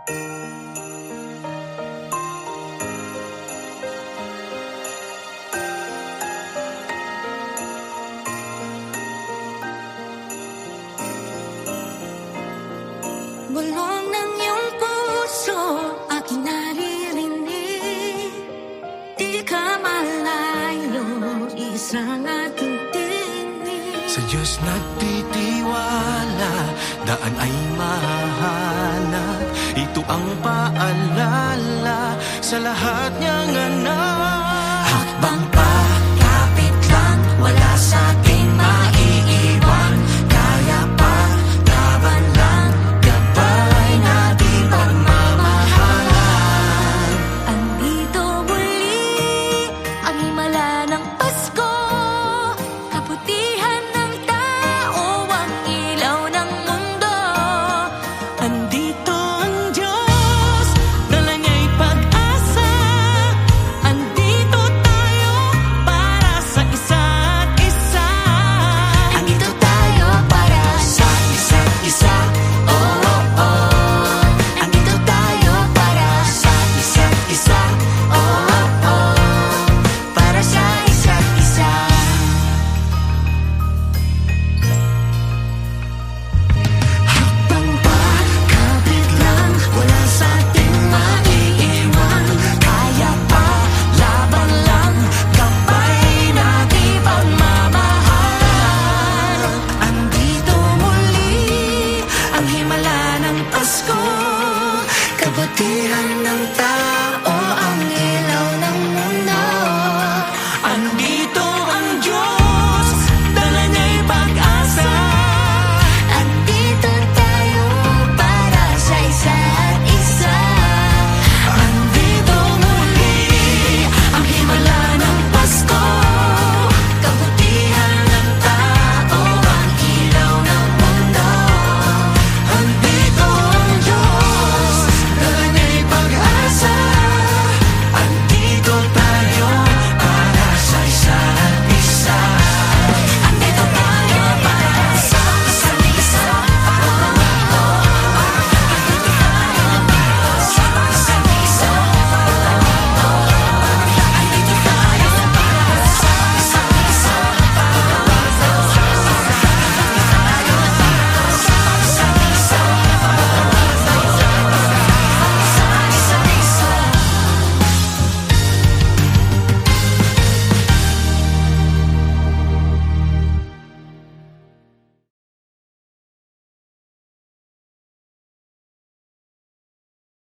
Bulong ng iyong puso, aking naririnig. Di ka malayo, isang ating tinig. Sa Diyos nagtitiwala, daan ay mahanap. Ito ang paalala sa lahat niyang anak. Hakbang pa, kapit lang, wala sa ating maiiwan. Kaya pa, laban lang, gabay natin pagmamahalan. Andito muli ang himala ng Pasko, kabutihan ng tao, ang ilaw ng mundo. Andito ang Diyos, dala niya'y pag-asa. Andito tayo para sa isa't isa. Andito tayo para sa isa't isa. Oh, oh, oh. Andito tayo para sa isa't isa. Oh, oh, oh. Para sa isa't isa. Hakbang pa, kapit lang, wala sa ating maiiwan. Kaya pa, laban lang, gabay natin pagmamahal. Andito muli ang himala ng Pasko, kabutihan ng tao.